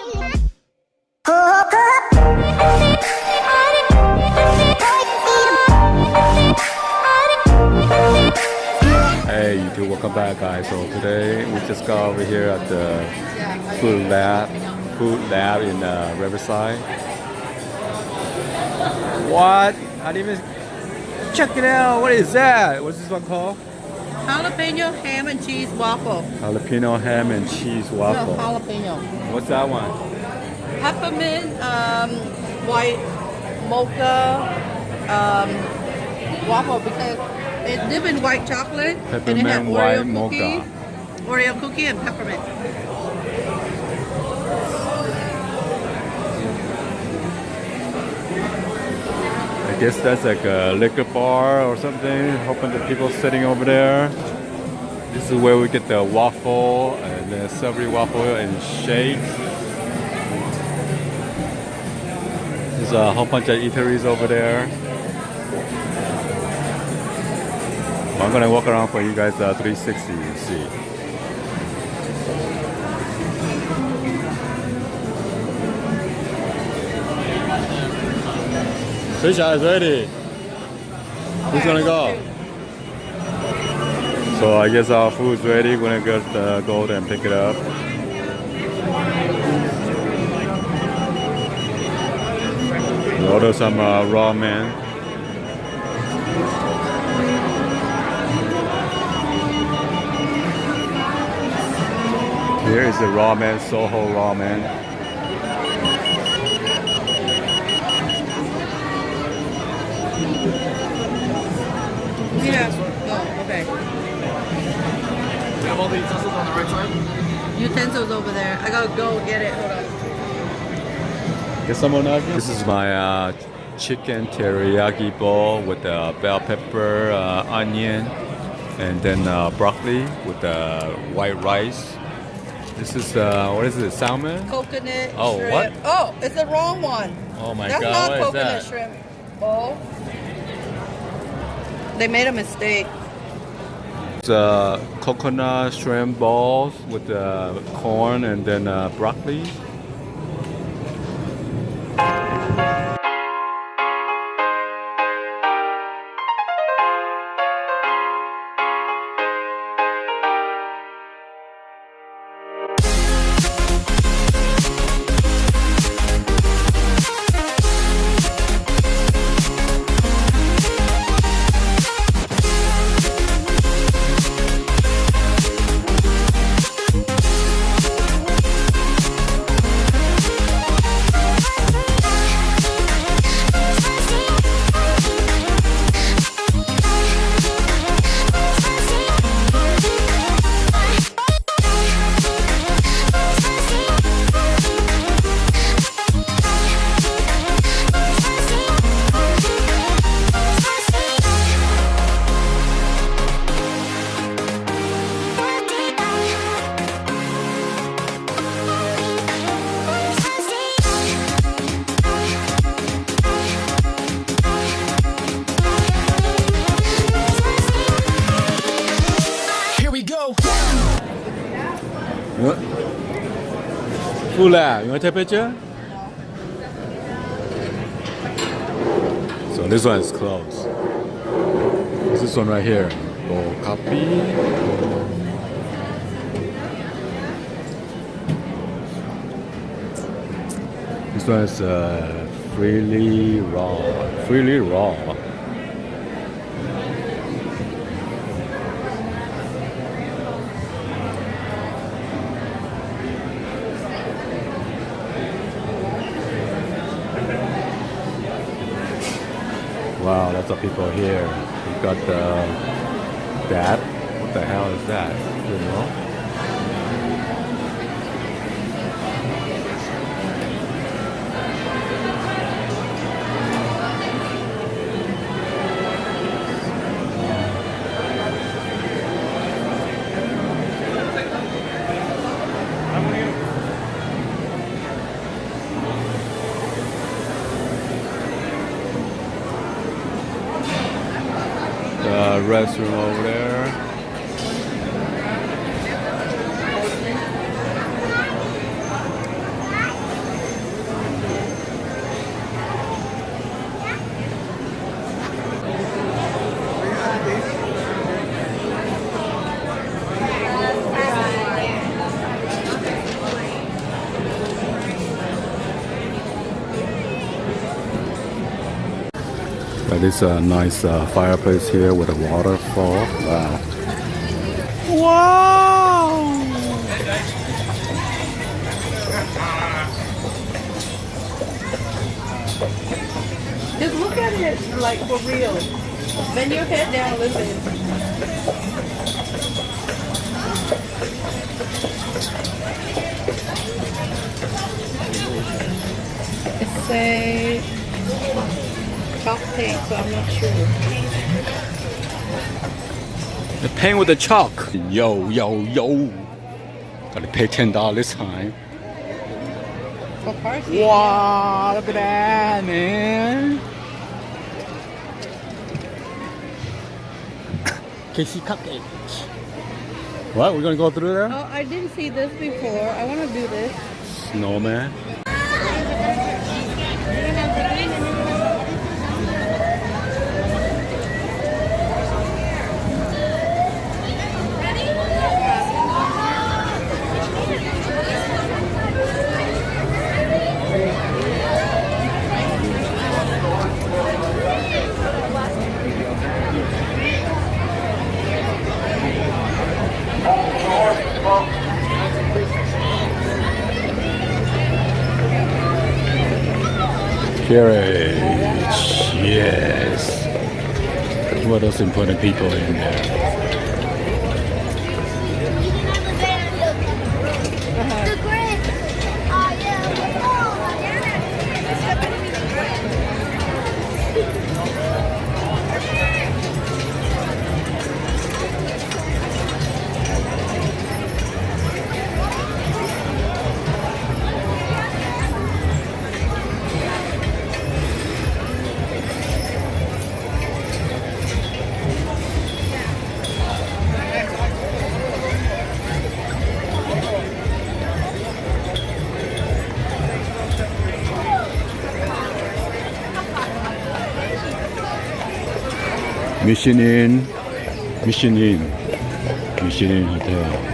Hey YouTube, welcome back guys. So today we just got over here at the food lab in Riverside. What? I didn't even check it out. What is that? What's this one called? Jalapeno ham and cheese waffle. Jalapeno ham and cheese waffle. No, jalapeno. What's that one? Peppermint, white mocha, waffle because it's dipped in white chocolate and it has Peppermint white mocha. Oreo cookie and peppermint. I guess that's like a liquor bar or something. A whole bunch of people sitting over there. This is where we get the waffle and the savory waffle and shakes. There's a whole bunch of eateries over there. I'm gonna walk around for you guys 360 and see. Fisha is ready. Who's gonna go? So I guess our food's ready. We're gonna go there and pick it up. We order some ramen. Here is the ramen, Soho ramen. Yeah. Oh, okay. You have all the utensils on the right side? Utensils over there. I gotta go get it. Hold on. Get some more nuggets. This is my chicken teriyaki bowl with bell pepper, onion, and then broccoli with white rice. This is what is it? Salmon? Coconut Oh, shrimp. what? Oh, it's the wrong one. Oh my That's God! not What is coconut that? shrimp bowl. They made a mistake. It's coconut shrimp balls with corn and then broccoli. What? Fula, you want to take a picture? So this one is closed. This one right here. Oh, copy. This one is freely raw. Freely raw. Wow, lots of people here. We got that. What the hell is that? You know? Restroom over there. Got this nice fireplace here with a waterfall. Wow. Wow! Just look at it like for real. Bend your head down a little bit. It's a chalk paint, so I'm not sure. The paint with the chalk. Yo, yo, yo. Gotta pay $10 this time. For parking. Wow, look at that, man. Casey cupcake. What? We're gonna go through there? Oh, I didn't see this before. I want to do this. Snowman. Carriage, yes. What else important people in there? The grid. Oh, yeah. Mission Inn, Mission Inn, Mission Inn Hotel.